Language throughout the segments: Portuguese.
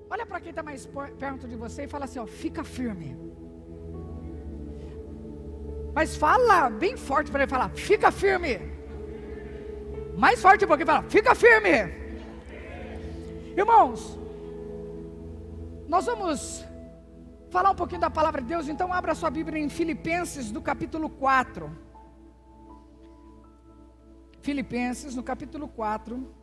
Olha para quem está mais perto de você e fala assim, ó, fica firme. Mas fala bem forte para ele falar, fica firme. Mais forte um pouquinho, fala, fica firme. Irmãos, nós vamos falar um pouquinho da palavra de Deus, então abra sua Bíblia em Filipenses, do capítulo 4. Filipenses, no capítulo 4.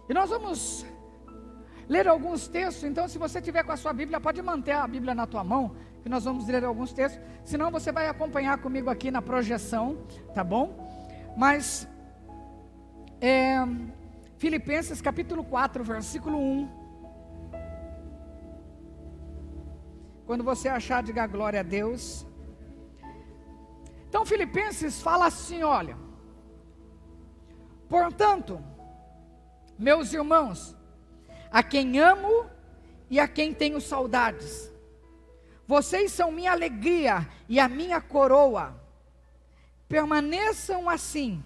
E nós vamos ler alguns textos, então se você tiver com a sua Bíblia, pode manter a Bíblia na tua mão, que nós vamos ler alguns textos, senão você vai acompanhar comigo aqui na projeção, tá bom? Mas, Filipenses capítulo 4, versículo 1, quando você achar, diga glória a Deus. Então Filipenses fala assim, olha, portanto, meus irmãos, a quem amo e a quem tenho saudades, vocês são minha alegria e a minha coroa, permaneçam assim,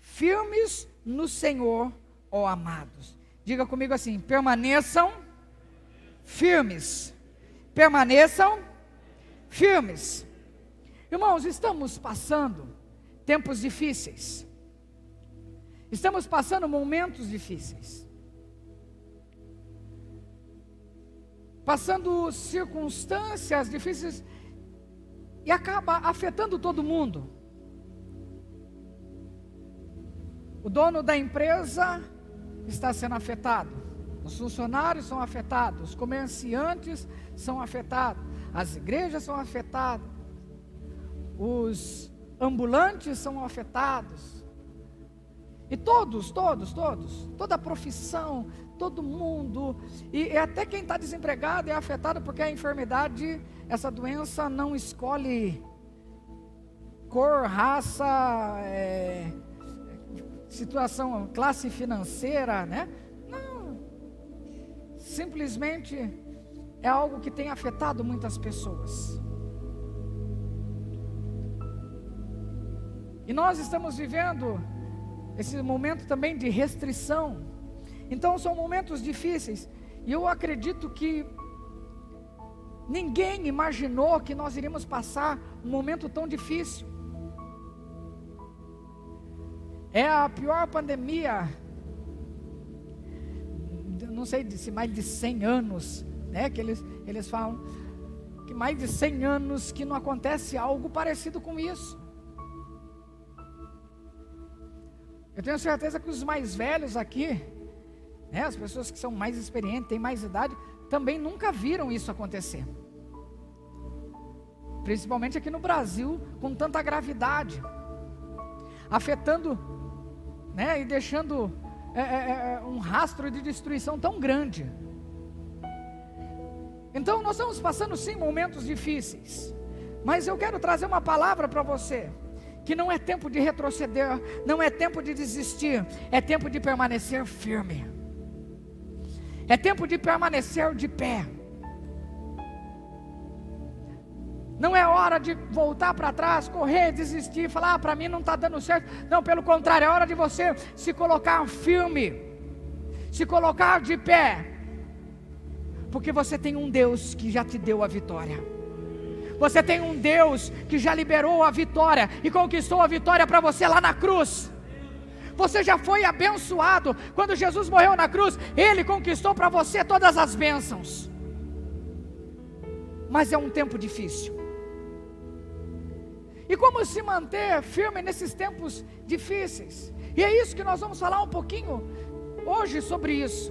firmes no Senhor, ó amados. Diga comigo assim, permaneçam firmes, permaneçam firmes. Irmãos, estamos passando tempos difíceis, estamos passando momentos difíceis, passando circunstâncias difíceis e acaba afetando todo mundo. O dono da empresa está sendo afetado, os funcionários são afetados, os comerciantes são afetados, as igrejas são afetadas, os ambulantes são afetados, e toda a profissão, todo mundo, e até quem está desempregado é afetado, porque a enfermidade, essa doença não escolhe cor, raça, situação, classe financeira, né? Não, simplesmente é algo que tem afetado muitas pessoas. E nós estamos vivendo esse momento também de restrição. Então são momentos difíceis. E eu acredito que ninguém imaginou que nós iríamos passar um momento tão difícil. É a pior pandemia, não sei se mais de 100 anos, né, que eles falam, que mais de 100 anos que não acontece algo parecido com isso. Eu tenho certeza que os mais velhos aqui, né, as pessoas que são mais experientes, têm mais idade, também nunca viram isso acontecer. Principalmente aqui no Brasil, com tanta gravidade, afetando, né, e deixando um rastro de destruição tão grande. Então nós estamos passando sim momentos difíceis, mas eu quero trazer uma palavra para você, que não é tempo de retroceder, não é tempo de desistir, é tempo de permanecer firme, é tempo de permanecer de pé. Não é hora de voltar para trás, correr, desistir, falar, para mim não está dando certo. Não, pelo contrário, é hora de você se colocar firme, se colocar de pé, porque você tem um Deus que já te deu a vitória. Você tem um Deus que já liberou a vitória e conquistou a vitória para você lá na cruz. Você já foi abençoado. Quando Jesus morreu na cruz, Ele conquistou para você todas as bênçãos. Mas é um tempo difícil. E como se manter firme nesses tempos difíceis? E é isso que nós vamos falar um pouquinho hoje sobre isso.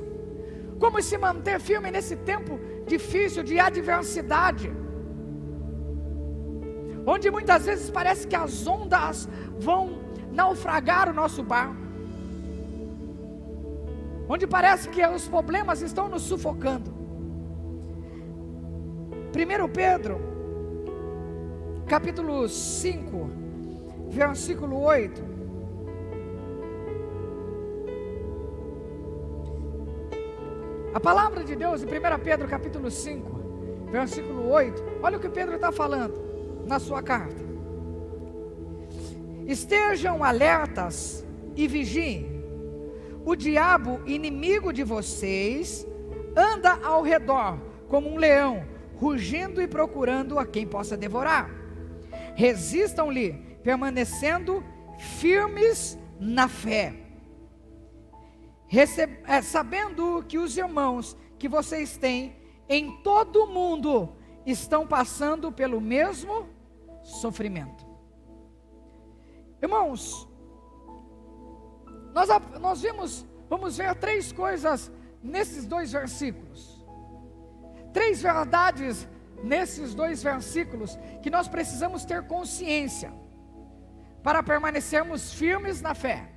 Como se manter firme nesse tempo difícil de adversidade, onde muitas vezes parece que as ondas vão naufragar o nosso barco, onde parece que os problemas estão nos sufocando. 1 Pedro capítulo 5, versículo 8. A palavra de Deus em 1 Pedro capítulo 5, versículo 8. Olha o que Pedro está falando na sua carta. Estejam alertas e vigiem. O diabo, inimigo de vocês, anda ao redor como um leão, rugindo e procurando a quem possa devorar. Resistam-lhe, permanecendo firmes na fé, sabendo que os irmãos que vocês têm em todo o mundo estão passando pelo mesmo sofrimento. Irmãos, vamos ver 3 coisas nesses 2 versículos. 3 verdades nesses 2 versículos que nós precisamos ter consciência para permanecermos firmes na fé.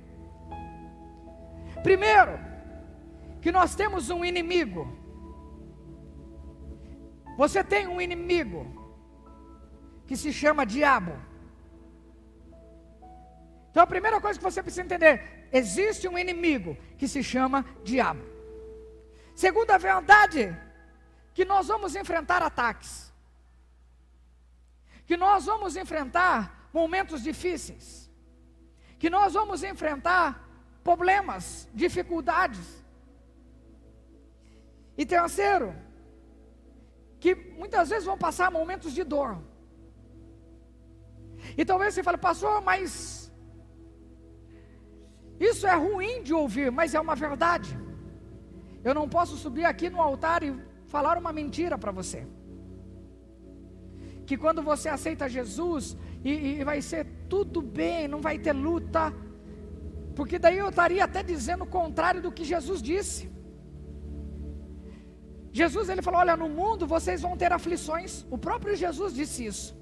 Primeiro, que nós temos um inimigo. Você tem um inimigo que se chama diabo. Então a primeira coisa que você precisa entender: existe um inimigo que se chama diabo. Segunda verdade, que nós vamos enfrentar ataques, que nós vamos enfrentar momentos difíceis, que nós vamos enfrentar problemas, dificuldades. E terceiro, que muitas vezes vão passar momentos de dor. E talvez você fale: pastor, mas isso é ruim de ouvir, mas é uma verdade. Eu não posso subir aqui no altar e falar uma mentira para você, que quando você aceita Jesus, e vai ser tudo bem, não vai ter luta, porque daí eu estaria até dizendo o contrário do que Jesus disse. Jesus, ele falou: olha, no mundo vocês vão ter aflições. O próprio Jesus disse isso.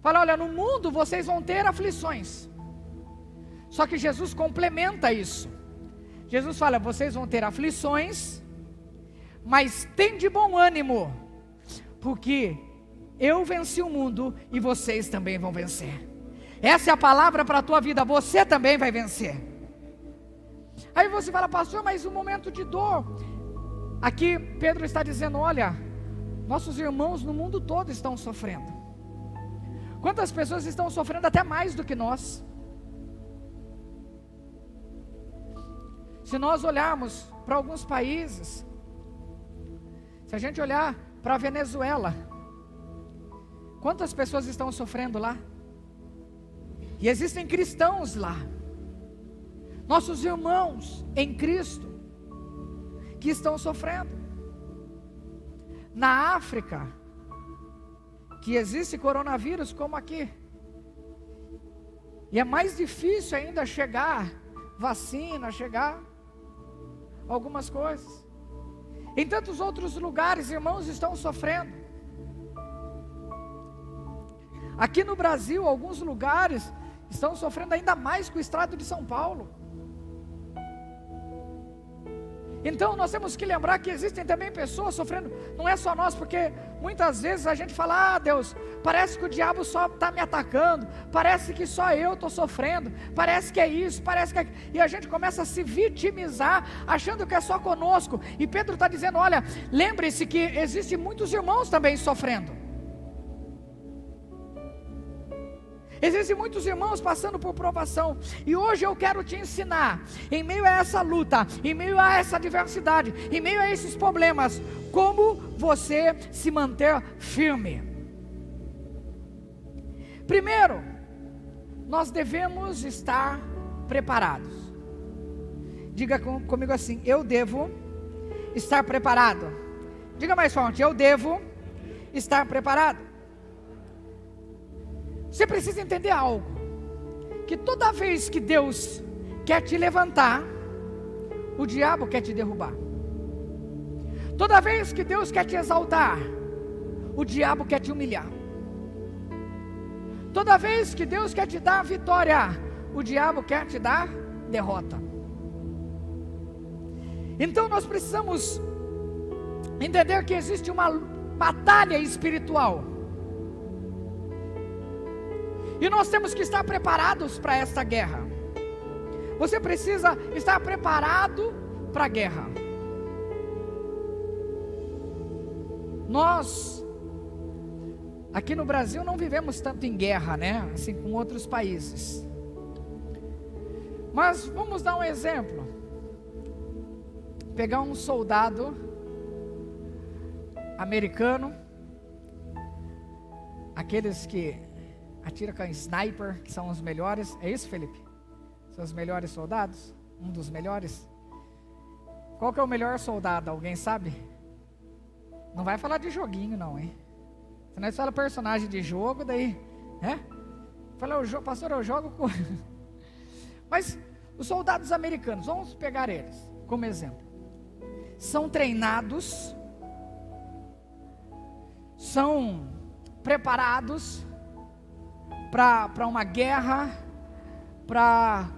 Fala: olha, no mundo vocês vão ter aflições. Só que Jesus complementa isso. Jesus fala: vocês vão ter aflições, mas tem de bom ânimo, porque eu venci o mundo e vocês também vão vencer. Essa é a palavra para a tua vida, você também vai vencer. Aí você fala: pastor, mas um momento de dor. Aqui Pedro está dizendo: olha, nossos irmãos no mundo todo estão sofrendo. Quantas pessoas estão sofrendo até mais do que nós? Se nós olharmos para alguns países, se a gente olhar para a Venezuela, quantas pessoas estão sofrendo lá? E existem cristãos lá, nossos irmãos em Cristo, que estão sofrendo. Na África, que existe coronavírus como aqui, e é mais difícil ainda chegar vacina, chegar algumas coisas. Em tantos outros lugares, irmãos estão sofrendo. Aqui no Brasil, alguns lugares estão sofrendo ainda mais com o estado de São Paulo. Então nós temos que lembrar que existem também pessoas sofrendo. Não é só nós, porque muitas vezes a gente fala: ah, Deus, parece que o diabo só está me atacando, parece que só eu estou sofrendo, parece que é isso, parece que é... E a gente começa a se vitimizar, achando que é só conosco. E Pedro está dizendo: olha, lembre-se que existem muitos irmãos também sofrendo. Existem muitos irmãos passando por provação. E hoje eu quero te ensinar, em meio a essa luta, em meio a essa adversidade, em meio a esses problemas, como você se manter firme. Primeiro, nós devemos estar preparados. Diga comigo assim: eu devo estar preparado. Diga mais forte: eu devo estar preparado. Você precisa entender algo, que toda vez que Deus quer te levantar, o diabo quer te derrubar. Toda vez que Deus quer te exaltar, o diabo quer te humilhar. Toda vez que Deus quer te dar vitória, o diabo quer te dar derrota. Então nós precisamos entender que existe uma batalha espiritual. E nós temos que estar preparados para esta guerra. Você precisa estar preparado para a guerra. Aqui no Brasil não vivemos tanto em guerra, né? Assim como outros países. Mas vamos dar um exemplo. Pegar um soldado americano, aqueles que atiram com sniper, que são os melhores. É isso, Felipe? São os melhores soldados? Um dos melhores? Qual que é o melhor soldado? Alguém sabe? Não vai falar de joguinho não, hein? Se nós fala personagem de jogo, daí, né? Fala, pastor, eu jogo com... Mas os soldados americanos, vamos pegar eles como exemplo. São treinados, são preparados para uma guerra, para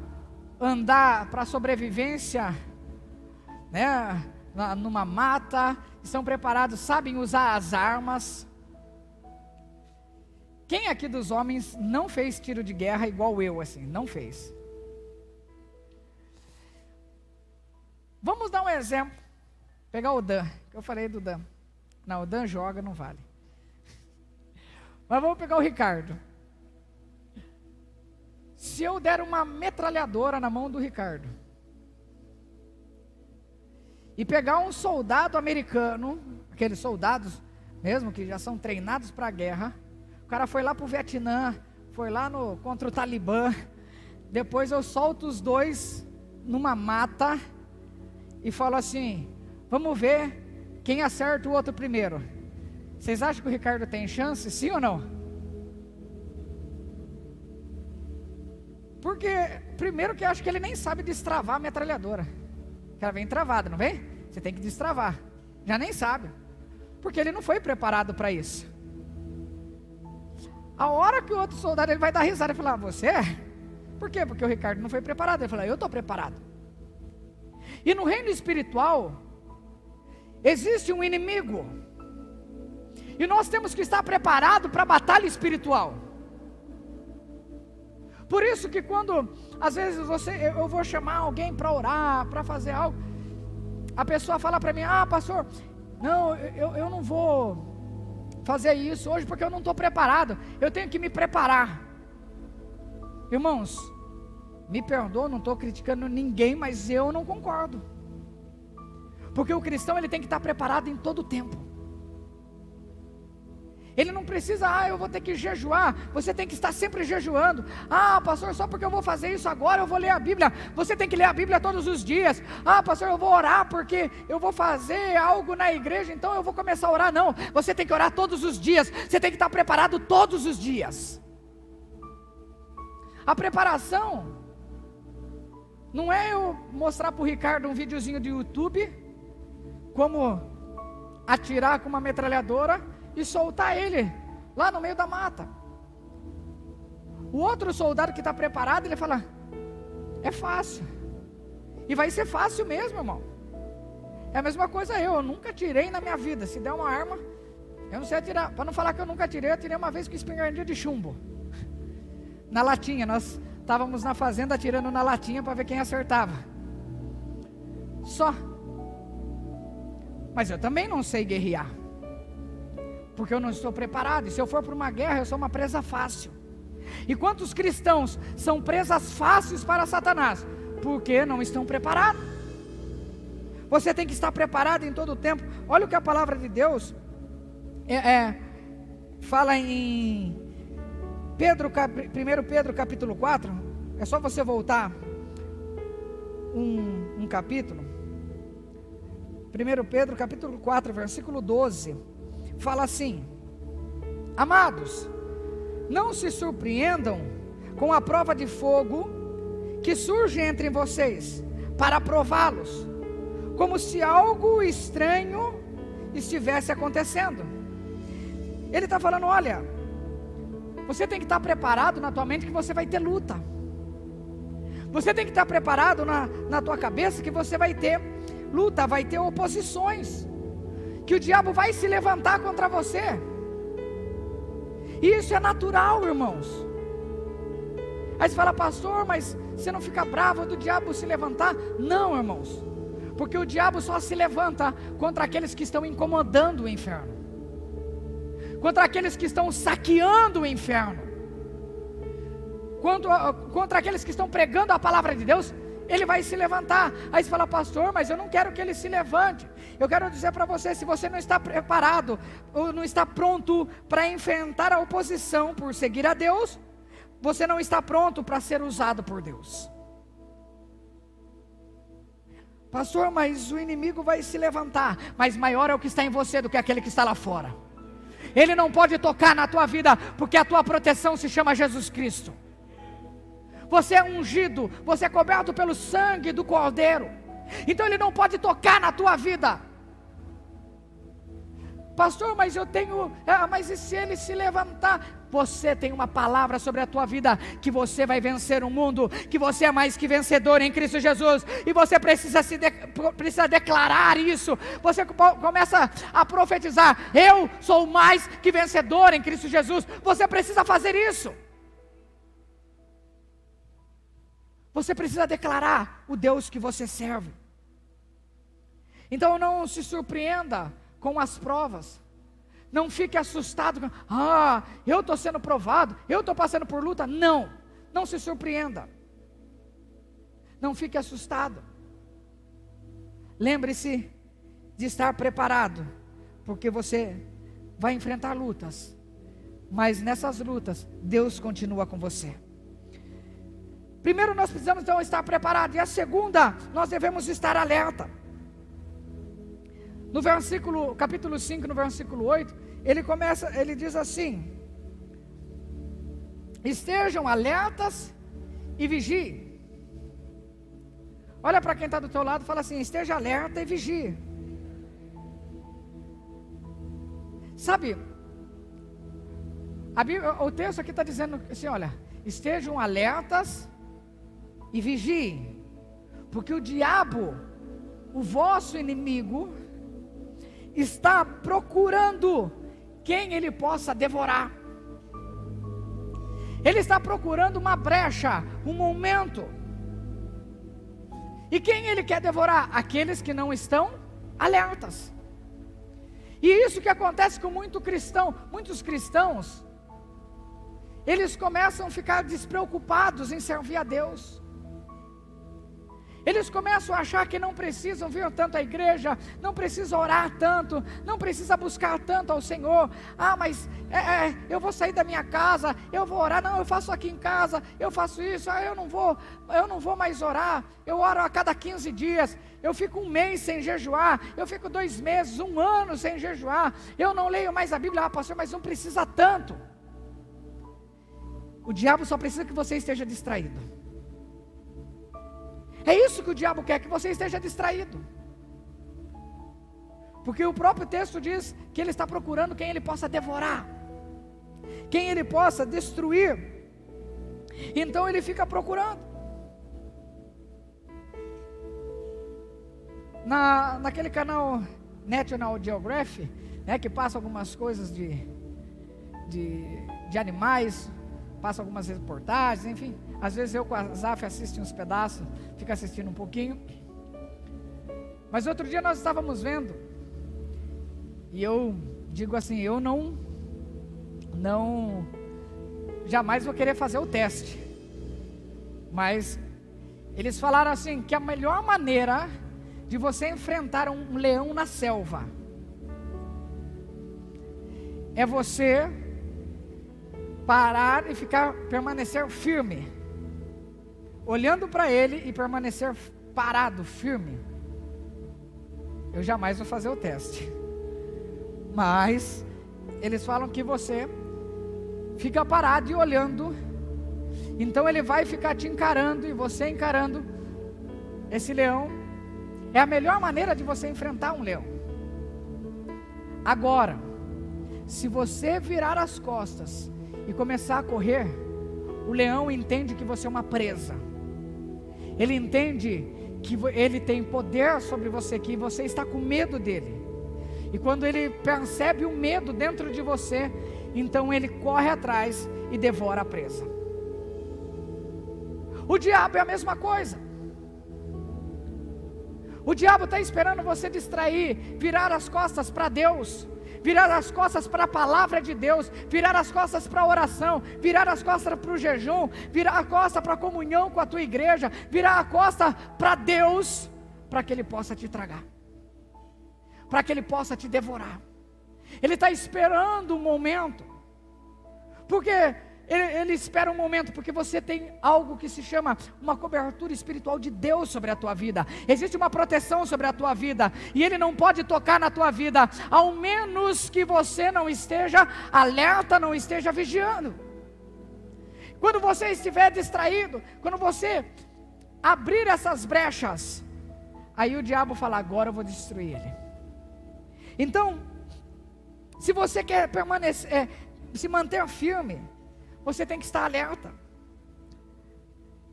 andar, para sobrevivência, né? Numa mata, estão preparados, sabem usar as armas. Quem aqui dos homens não fez tiro de guerra igual eu, assim? Não fez. Vamos dar um exemplo. Pegar o Dan, que eu falei do Dan. Não, o Dan joga, não vale. Mas vamos pegar o Ricardo. Se eu der uma metralhadora na mão do Ricardo, e pegar um soldado americano, aqueles soldados mesmo que já são treinados para a guerra, o cara foi lá para o Vietnã, foi lá contra o Talibã, depois eu solto os dois numa mata e falo assim, vamos ver quem acerta o outro primeiro. Vocês acham que o Ricardo tem chance, sim ou não? Porque, primeiro que eu acho que ele nem sabe destravar a metralhadora. Ela vem travada, não vem? Você tem que destravar. Já nem sabe. Porque ele não foi preparado para isso. A hora que o outro soldado ele vai dar risada e falar, você é? Por quê? Porque o Ricardo não foi preparado. Ele fala, eu estou preparado. E no reino espiritual, existe um inimigo. E nós temos que estar preparados para a batalha espiritual. Por isso que quando, às vezes, eu vou chamar alguém para orar, para fazer algo, a pessoa fala para mim, pastor, não, eu não vou fazer isso hoje porque eu não estou preparado, eu tenho que me preparar. Irmãos, me perdoa, não estou criticando ninguém, mas eu não concordo. Porque o cristão ele tem que estar preparado em todo o tempo. Ele não precisa, eu vou ter que jejuar. Você tem que estar sempre jejuando. Pastor, só porque eu vou fazer isso agora, eu vou ler a Bíblia. Você tem que ler a Bíblia todos os dias. Pastor, eu vou orar porque eu vou fazer algo na igreja, então eu vou começar a orar. Não, você tem que orar todos os dias. Você tem que estar preparado todos os dias. A preparação não é eu mostrar para o Ricardo um videozinho do YouTube, como atirar com uma metralhadora e soltar ele lá no meio da mata. O outro soldado que está preparado, ele fala, é fácil. E vai ser fácil mesmo, irmão. É a mesma coisa eu nunca atirei na minha vida. Se der uma arma, eu não sei atirar. Para não falar que eu nunca atirei, eu atirei uma vez com espingardinha de chumbo. Na latinha, nós estávamos na fazenda atirando na latinha para ver quem acertava. Só. Mas eu também não sei guerrear. Porque eu não estou preparado, e se eu for para uma guerra, eu sou uma presa fácil. E quantos cristãos são presas fáceis para Satanás? Porque não estão preparados. Você tem que estar preparado em todo o tempo. Olha o que a palavra de Deus fala em 1 Pedro capítulo 4, é só você voltar um capítulo. 1 Pedro capítulo 4, versículo 12. Fala assim, amados, não se surpreendam com a prova de fogo que surge entre vocês, para prová-los, como se algo estranho estivesse acontecendo. Ele está falando, olha, você tem que estar preparado na tua mente que você vai ter luta. Você tem que estar preparado na tua cabeça que você vai ter luta, vai ter oposições, que o diabo vai se levantar contra você. E isso é natural, irmãos. Aí você fala, pastor, mas você não fica bravo do diabo se levantar? Não, irmãos, porque o diabo só se levanta contra aqueles que estão incomodando o inferno. contra aqueles que estão saqueando o inferno, contra aqueles que estão pregando a palavra de Deus, ele vai se levantar. Aí você fala: pastor, mas eu não quero que ele se levante. Eu quero dizer para você, se você não está preparado, ou não está pronto para enfrentar a oposição por seguir a Deus, você não está pronto para ser usado por Deus. Pastor, mas o inimigo vai se levantar, mas maior é o que está em você do que aquele que está lá fora. Ele não pode tocar na tua vida, porque a tua proteção se chama Jesus Cristo. Você é ungido, você é coberto pelo sangue do Cordeiro, então ele não pode tocar na tua vida. Pastor, mas eu tenho, mas e se ele se levantar? Você tem uma palavra sobre a tua vida, que você vai vencer o mundo, que você é mais que vencedor em Cristo Jesus, e você precisa declarar isso. Você começa a profetizar: eu sou mais que vencedor em Cristo Jesus. Você precisa fazer isso. Você precisa declarar o Deus que você serve. Então não se surpreenda com as provas. Não fique assustado com: eu estou sendo provado, eu estou passando por luta. Não se surpreenda. Não fique assustado. Lembre-se de estar preparado, porque você vai enfrentar lutas, mas nessas lutas Deus continua com você. Primeiro, nós precisamos então estar preparados. E a segunda, nós devemos estar alerta. No capítulo 5, no versículo 8, ele diz assim: estejam alertas e vigiem. Olha para quem está do teu lado e fala assim: esteja alerta e vigie. Sabe, o texto aqui está dizendo assim: olha, estejam alertas e vigiem, porque o diabo, o vosso inimigo, está procurando quem ele possa devorar. Ele está procurando uma brecha, um momento. E quem ele quer devorar? Aqueles que não estão alertas. E isso que acontece com muitos cristãos, eles começam a ficar despreocupados em servir a Deus. Eles começam a achar que não precisam vir tanto à igreja, não precisam orar tanto, não precisam buscar tanto ao Senhor. Mas eu vou sair da minha casa, eu vou orar. Não, eu faço aqui em casa, eu faço isso. Eu não vou mais orar. Eu oro a cada 15 dias. Eu fico 1 mês sem jejuar. Eu fico 2 meses, 1 ano sem jejuar. Eu não leio mais a Bíblia. Pastor, mas não precisa tanto. O diabo só precisa que você esteja distraído. É isso que o diabo quer, que você esteja distraído. Porque o próprio texto diz que ele está procurando quem ele possa devorar, quem ele possa destruir. Então ele fica procurando. Naquele canal National Geographic, que passa algumas coisas de animais, passa algumas reportagens, enfim. Às vezes eu com a Zaf assisto uns pedaços, fico assistindo um pouquinho. Mas outro dia nós estávamos vendo, e eu digo assim, eu não jamais vou querer fazer o teste. Mas eles falaram assim, que a melhor maneira de você enfrentar um leão na selva é você parar e permanecer firme, olhando para ele e permanecer parado, firme. Eu jamais vou fazer o teste, mas eles falam que você fica parado e olhando, então ele vai ficar te encarando, e você encarando esse leão. É a melhor maneira de você enfrentar um leão. Agora, se você virar as costas e começar a correr, o leão entende que você é uma presa. Ele entende que ele tem poder sobre você, que você está com medo dele. E quando ele percebe o medo dentro de você, então ele corre atrás e devora a presa. O diabo é a mesma coisa. O diabo está esperando você distrair, virar as costas para Deus, virar as costas para a palavra de Deus, virar as costas para a oração, virar as costas para o jejum, virar a costa para a comunhão com a tua igreja, virar a costa para Deus, para que Ele possa te tragar, para que Ele possa te devorar. Ele está esperando um momento, porque Ele espera um momento, porque você tem algo que se chama uma cobertura espiritual de Deus sobre a tua vida. Existe uma proteção sobre a tua vida, e Ele não pode tocar na tua vida, ao menos que você não esteja alerta, não esteja vigiando. Quando você estiver distraído, quando você abrir essas brechas, aí o diabo fala: agora eu vou destruir ele. Então, se você quer permanecer, se manter firme, você tem que estar alerta.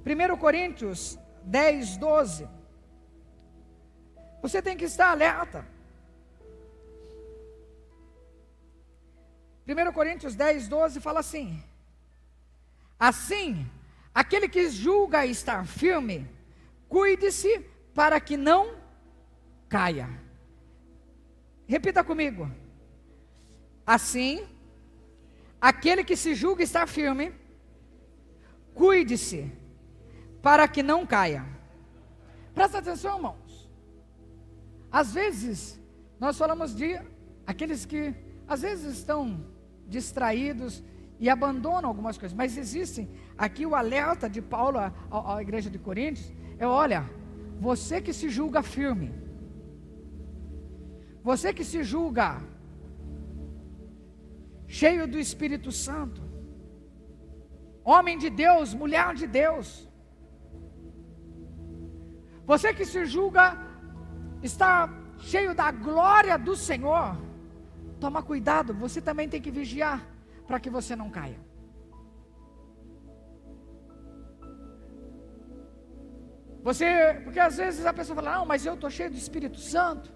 1 Coríntios 10, 12. Você tem que estar alerta. 1 Coríntios 10, 12 fala assim: assim, aquele que julga estar firme, cuide-se para que não caia. Repita comigo. Assim, aquele que se julga estar firme, cuide-se para que não caia. Presta atenção, irmãos. Às vezes, nós falamos de aqueles que às vezes estão distraídos e abandonam algumas coisas, mas existem aqui o alerta de Paulo à igreja de Coríntios, olha, você que se julga firme, você que se julga cheio do Espírito Santo, homem de Deus, mulher de Deus, você que se julga estar cheio da glória do Senhor, toma cuidado, você também tem que vigiar, para que você não caia. Porque às vezes a pessoa fala: não, mas eu estou cheio do Espírito Santo,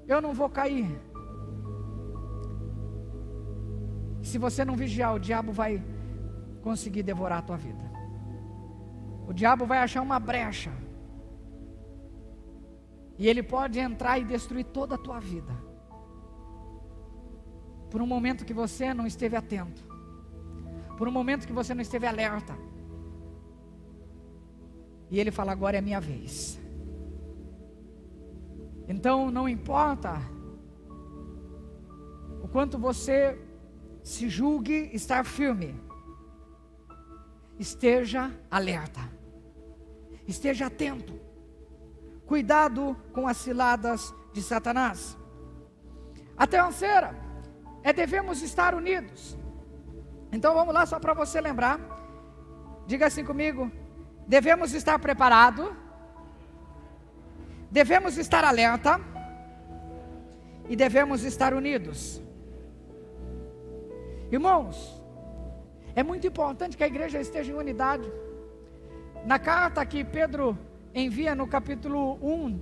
eu não vou cair. Se você não vigiar, o diabo vai conseguir devorar a tua vida. O diabo vai achar uma brecha, e ele pode entrar e destruir toda a tua vida, por um momento que você não esteve atento, por um momento que você não esteve alerta. E ele fala: agora é minha vez. Então não importa o quanto você se julgue estar firme, esteja alerta, esteja atento, cuidado com as ciladas de Satanás. A terceira devemos estar unidos. Então vamos lá, só para você lembrar, diga assim comigo: devemos estar preparados, devemos estar alerta e devemos estar unidos. Irmãos, é muito importante que a igreja esteja em unidade. Na carta que Pedro envia no capítulo 1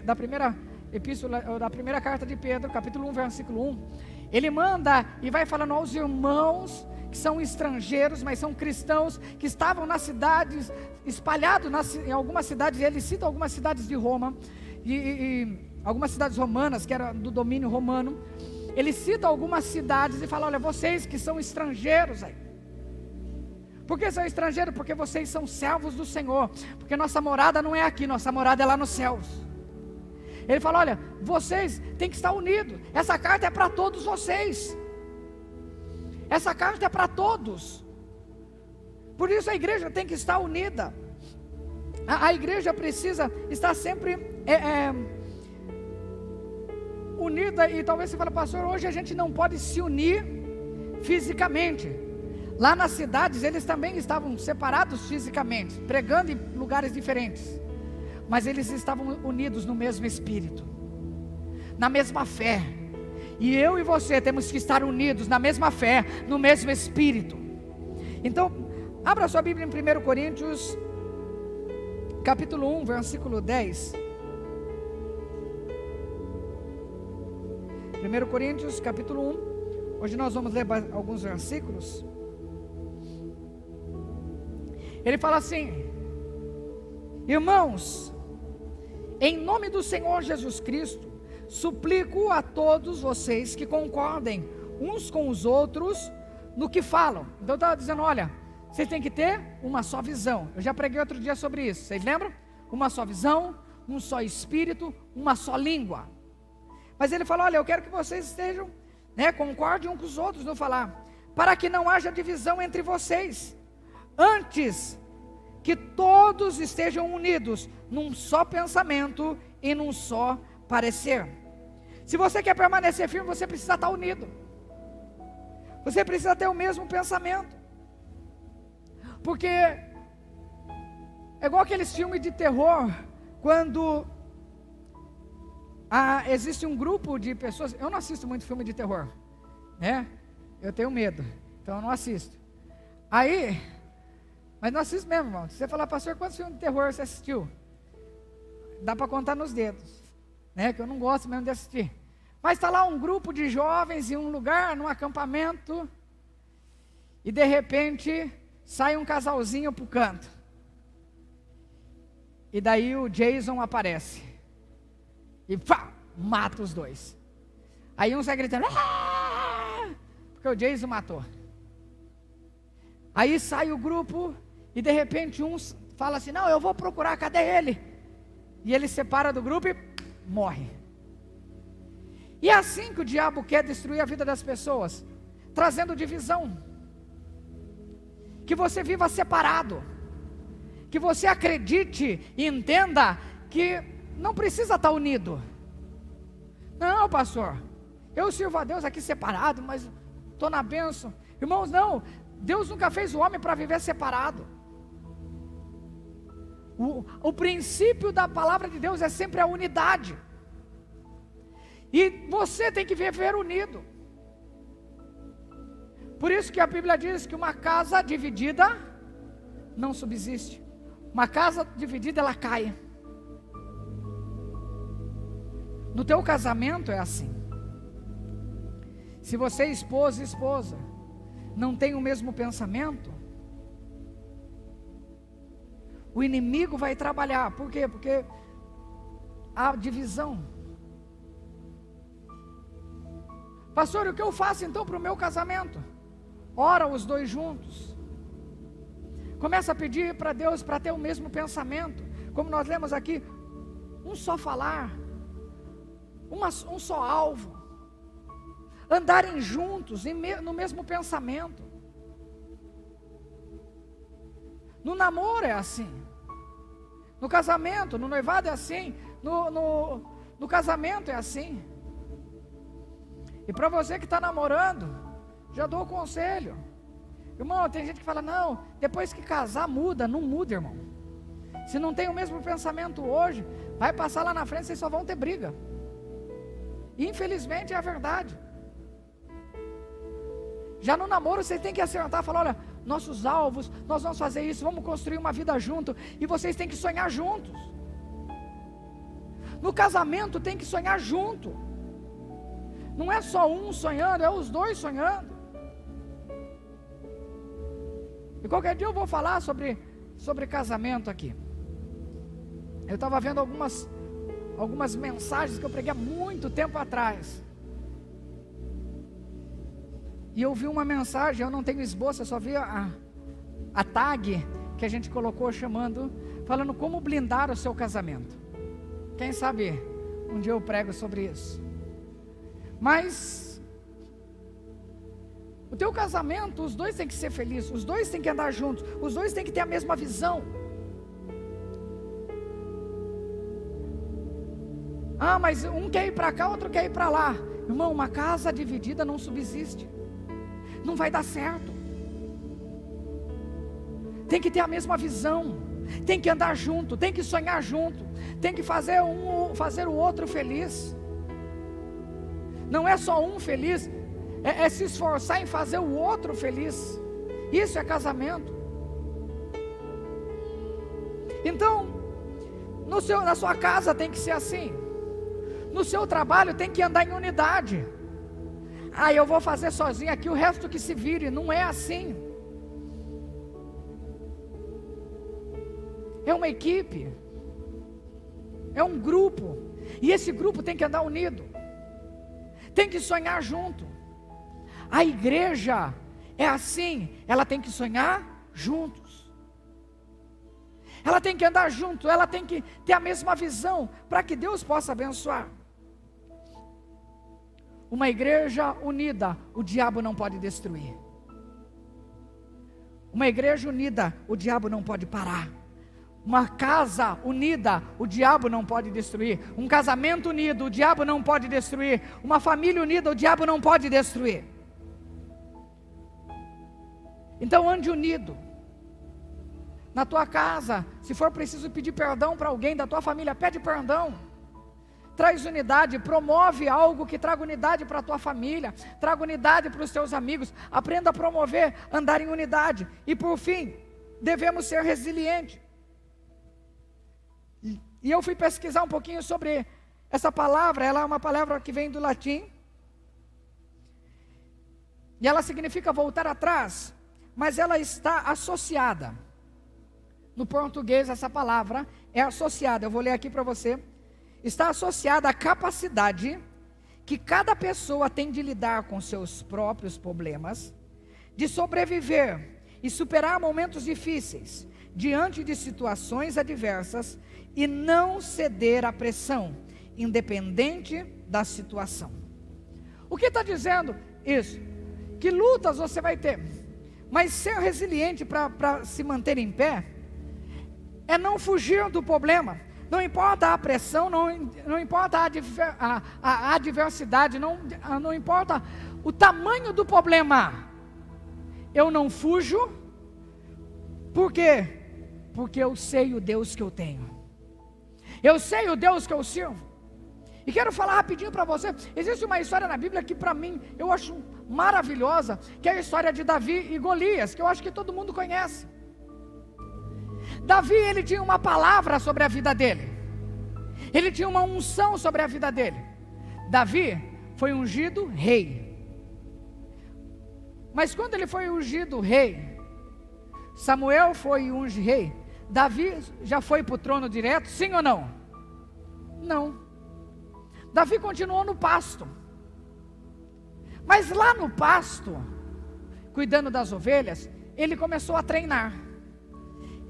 da primeira epístola, ou da primeira carta de Pedro, capítulo 1, versículo 1, ele manda e vai falando aos irmãos que são estrangeiros, mas são cristãos, que estavam nas cidades, espalhados em algumas cidades. Ele cita algumas cidades de Roma, e algumas cidades romanas, que eram do domínio romano. Ele cita algumas cidades e fala: olha, vocês que são estrangeiros aí. Por que são estrangeiros? Porque vocês são servos do Senhor, porque nossa morada não é aqui, nossa morada é lá nos céus. Ele fala: olha, vocês têm que estar unidos. Essa carta é para todos vocês. Essa carta é para todos. Por isso a igreja tem que estar unida. A igreja precisa estar sempre unida. E talvez você fale: pastor, hoje a gente não pode se unir fisicamente. Lá nas cidades eles também estavam separados fisicamente, pregando em lugares diferentes, mas eles estavam unidos no mesmo espírito, na mesma fé. E eu e você temos que estar unidos na mesma fé, no mesmo espírito. Então, abra sua Bíblia em 1 Coríntios, capítulo 1, versículo 10. 1 Coríntios, capítulo 1. Hoje nós vamos ler alguns versículos. Ele fala assim: irmãos, em nome do Senhor Jesus Cristo, suplico a todos vocês que concordem uns com os outros no que falam. Então eu estava dizendo, olha, vocês têm que ter uma só visão. Eu já preguei outro dia sobre isso, vocês lembram? Uma só visão, um só espírito, uma só língua. Mas ele falou, olha, eu quero que vocês estejam, concordem uns com os outros no falar, para que não haja divisão entre vocês, antes que todos estejam unidos num só pensamento e num só parecer. Se você quer permanecer firme, você precisa estar unido. Você precisa ter o mesmo pensamento. Porque é igual aqueles filmes de terror, quando existe um grupo de pessoas. Eu não assisto muito filme de terror, eu tenho medo, então eu não assisto. Mas não assisto mesmo, irmão. Se você falar, pastor, quantos filmes de terror você assistiu? Dá para contar nos dedos, que eu não gosto mesmo de assistir. Mas está lá um grupo de jovens em um lugar, num acampamento, e de repente sai um casalzinho para o canto. E daí o Jason aparece e mata os dois. Aí um sai gritando, porque o Jason matou. Aí sai o grupo e de repente um fala assim, não, eu vou procurar, cadê ele? E ele se separa do grupo e morre. E é assim que o diabo quer destruir a vida das pessoas, trazendo divisão. Que você viva separado, que você acredite e entenda que não precisa estar unido. Não, pastor, eu sirvo a Deus aqui separado, mas estou na bênção. Irmãos, não, Deus nunca fez o homem para viver separado. O princípio da palavra de Deus é sempre a unidade. E você tem que viver unido. Por isso que a Bíblia diz que uma casa dividida não subsiste. Uma casa dividida, ela cai. No teu casamento é assim. Se você, esposa e esposa, não tem o mesmo pensamento, o inimigo vai trabalhar. Por quê? Porque há divisão. Pastor, o que eu faço então para o meu casamento? Ora os dois juntos. Começa a pedir para Deus para ter o mesmo pensamento. Como nós lemos aqui, um só falar, um só alvo. Andarem juntos no mesmo pensamento. No namoro é assim. No casamento, no noivado é assim. No casamento é assim. E para você que está namorando, já dou o conselho. Irmão, tem gente que fala, não, depois que casar muda. Não muda, irmão. Se não tem o mesmo pensamento hoje, vai passar lá na frente, vocês só vão ter briga. Infelizmente é a verdade. Já no namoro vocês têm que acertar, falar, olha, nossos alvos, nós vamos fazer isso, vamos construir uma vida junto, e vocês têm que sonhar juntos. No casamento tem que sonhar junto. Não é só um sonhando, é os dois sonhando. E qualquer dia eu vou falar sobre casamento aqui. Eu estava vendo algumas mensagens que eu preguei há muito tempo atrás. E eu vi uma mensagem, eu não tenho esboço, eu só vi a tag que a gente colocou falando como blindar o seu casamento. Quem sabe um dia eu prego sobre isso. Mas o teu casamento, os dois têm que ser felizes, os dois têm que andar juntos, os dois têm que ter a mesma visão. Mas um quer ir para cá, outro quer ir para lá. Irmão, uma casa dividida não subsiste. Não vai dar certo. Tem que ter a mesma visão, tem que andar junto, tem que sonhar junto, tem que fazer o outro feliz. Não é só um feliz, é se esforçar em fazer o outro feliz. Isso é casamento. Então, na sua casa tem que ser assim. No seu trabalho tem que andar em unidade. Eu vou fazer sozinho aqui, o resto que se vire. Não é assim. É uma equipe, é um grupo. E esse grupo tem que andar unido, tem que sonhar junto. A igreja é assim, ela tem que sonhar juntos, ela tem que andar junto, ela tem que ter a mesma visão, para que Deus possa abençoar. Uma igreja unida, o diabo não pode destruir. Uma igreja unida, o diabo não pode parar. Uma casa unida, o diabo não pode destruir. Um casamento unido, o diabo não pode destruir. Uma família unida, o diabo não pode destruir. Então ande unido. Na tua casa, se for preciso pedir perdão para alguém da tua família, pede perdão. Traz unidade, promove algo que traga unidade para a tua família, traga unidade para os teus amigos. Aprenda a promover, andar em unidade. E por fim, devemos ser resilientes. E eu fui pesquisar um pouquinho sobre essa palavra. Ela é uma palavra que vem do latim, e ela significa voltar atrás, mas ela está associada. No português essa palavra é associada, eu vou ler aqui para você. Está associada à capacidade que cada pessoa tem de lidar com seus próprios problemas, de sobreviver e superar momentos difíceis, diante de situações adversas, e não ceder à pressão, independente da situação. O que está dizendo isso? Que lutas você vai ter, mas ser resiliente para se manter em pé, é não fugir do problema. Não importa a pressão, não importa a adversidade, não importa o tamanho do problema, eu não fujo. Por quê? Porque eu sei o Deus que eu tenho, eu sei o Deus que eu sirvo. E quero falar rapidinho para você. Existe uma história na Bíblia que para mim, eu acho maravilhosa, que é a história de Davi e Golias, que eu acho que todo mundo conhece. Davi, ele tinha uma palavra sobre a vida dele, ele tinha uma unção sobre a vida dele. Davi foi ungido rei, mas quando ele foi ungido rei, Samuel foi ungido rei, Davi já foi para o trono direto, sim ou não? Não. Davi continuou no pasto, mas lá no pasto, cuidando das ovelhas, ele começou a treinar.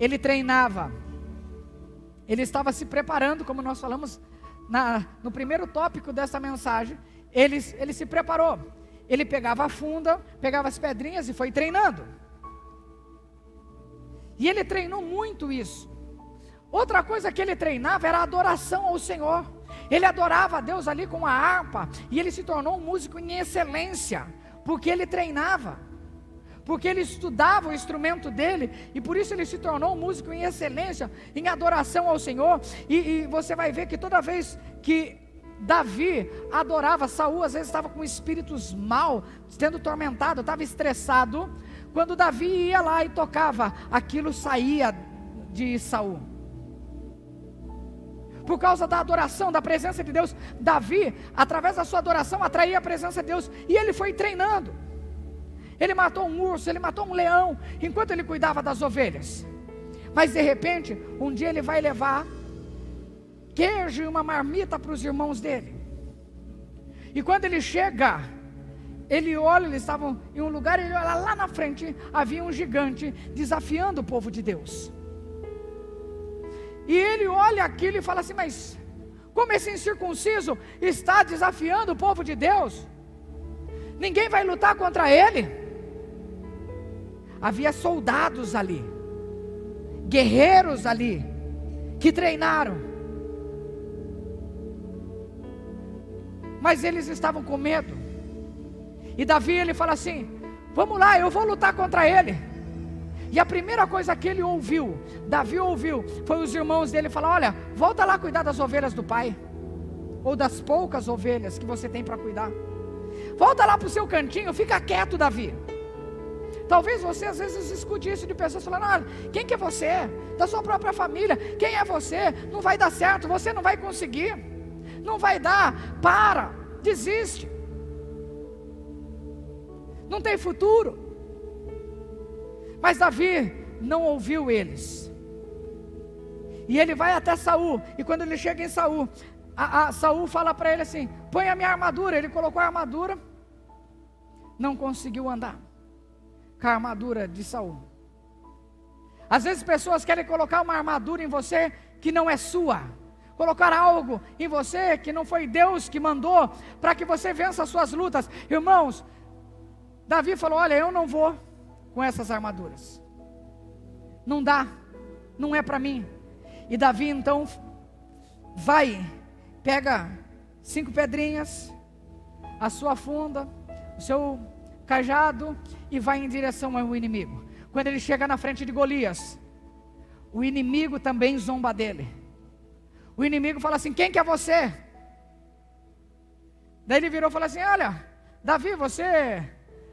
Ele treinava, ele estava se preparando, como nós falamos no primeiro tópico dessa mensagem. Ele se preparou, ele pegava a funda, pegava as pedrinhas e foi treinando. E ele treinou muito isso. Outra coisa que ele treinava era a adoração ao Senhor. Ele adorava a Deus ali com a harpa, e ele se tornou um músico em excelência, porque ele treinava, porque ele estudava o instrumento dele, e por isso ele se tornou um músico em excelência, em adoração ao Senhor. E você vai ver que toda vez que Davi adorava, Saul às vezes estava com espíritos mal, sendo tormentado, estava estressado. Quando Davi ia lá e tocava, aquilo saía de Saul, por causa da adoração, da presença de Deus. Davi, através da sua adoração, atraía a presença de Deus, e ele foi treinando. Ele matou um urso, ele matou um leão, enquanto ele cuidava das ovelhas. Mas de repente, um dia ele vai levar queijo e uma marmita para os irmãos dele. E quando ele chega, ele olha, eles estavam em um lugar, ele olha lá na frente, havia um gigante desafiando o povo de Deus. E ele olha aquilo e fala assim: mas como esse incircunciso está desafiando o povo de Deus? Ninguém vai lutar contra ele. Havia soldados ali, guerreiros ali, que treinaram, mas eles estavam com medo. E Davi, ele fala assim: vamos lá, eu vou lutar contra ele. E a primeira coisa que ele ouviu, Davi ouviu, foi os irmãos dele falar: olha, volta lá cuidar das ovelhas do pai, ou das poucas ovelhas que você tem para cuidar. Volta lá para o seu cantinho, fica quieto, Davi. Talvez você às vezes escute isso de pessoas falando: olha, quem que é você? Da sua própria família, quem é você? Não vai dar certo, você não vai conseguir, não vai dar, para, desiste, não tem futuro. Mas Davi não ouviu eles, e ele vai até Saul, e quando ele chega em Saul, Saul fala para ele assim: põe a minha armadura. Ele colocou a armadura, não conseguiu andar com a armadura de Saul. Às vezes pessoas querem colocar uma armadura em você que não é sua, colocar algo em você que não foi Deus que mandou, para que você vença as suas lutas. Irmãos, Davi falou: olha, eu não vou com essas armaduras, não dá, não é para mim. E Davi então vai, pega 5 pedrinhas, a sua funda, o seu cajado, e vai em direção ao inimigo. Quando ele chega na frente de Golias, o inimigo também zomba dele. O inimigo fala assim: quem que é você? Daí ele virou e falou assim: olha, Davi, você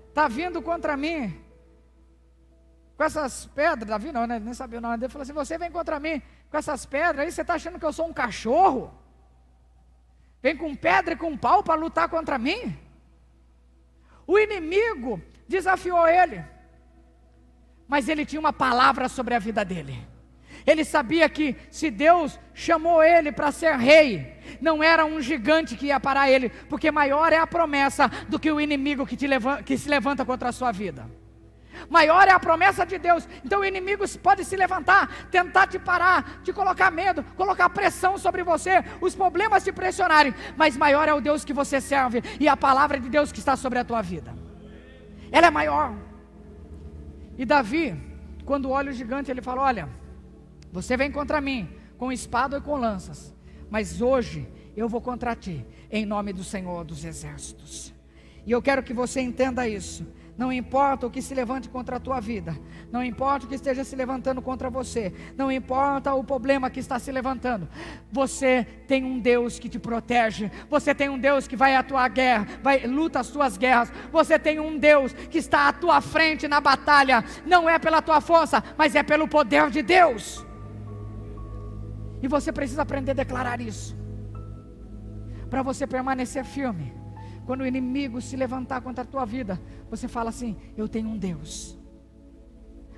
está vindo contra mim com essas pedras. Davi não, né? Nem sabia o nome dele. Ele falou assim: você vem contra mim com essas pedras aí, você está achando que eu sou um cachorro? Vem com pedra e com pau para lutar contra mim? O inimigo desafiou ele, mas ele tinha uma palavra sobre a vida dele. Ele sabia que se Deus chamou ele para ser rei, não era um gigante que ia parar ele, porque maior é a promessa do que o inimigo que se levanta contra a sua vida. Maior é a promessa de Deus. Então o inimigo pode se levantar, tentar te parar, te colocar medo, colocar pressão sobre você, os problemas te pressionarem, mas maior é o Deus que você serve, e a palavra de Deus que está sobre a tua vida, ela é maior. E Davi, quando olha o gigante, ele fala: olha, você vem contra mim com espada e com lanças, mas hoje eu vou contra ti, em nome do Senhor dos Exércitos. E eu quero que você entenda isso. Não importa o que se levante contra a tua vida, não importa o que esteja se levantando contra você, não importa o problema que está se levantando, você tem um Deus que te protege, você tem um Deus que vai à tua guerra, luta as tuas guerras, você tem um Deus que está à tua frente na batalha, não é pela tua força, mas é pelo poder de Deus. E você precisa aprender a declarar isso, para você permanecer firme. Quando o inimigo se levantar contra a tua vida, você fala assim: eu tenho um Deus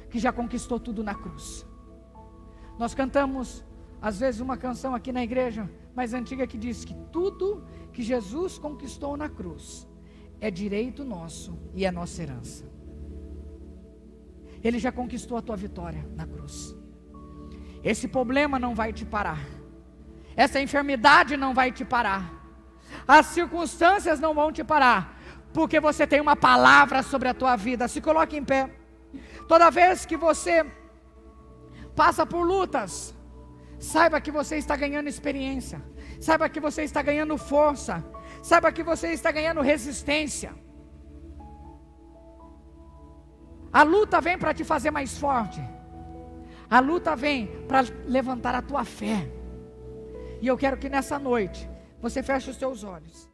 que já conquistou tudo na cruz. Nós cantamos às vezes uma canção aqui na igreja mais antiga que diz que tudo que Jesus conquistou na cruz é direito nosso e é nossa herança. Ele já conquistou a tua vitória na cruz. Esse problema não vai te parar, essa enfermidade não vai te parar, as circunstâncias não vão te parar, porque você tem uma palavra sobre a tua vida. Se coloque em pé. Toda vez que você passa por lutas, saiba que você está ganhando experiência, saiba que você está ganhando força, saiba que você está ganhando resistência. A luta vem para te fazer mais forte, a luta vem para levantar a tua fé. E eu quero que nessa noite você feche os teus olhos.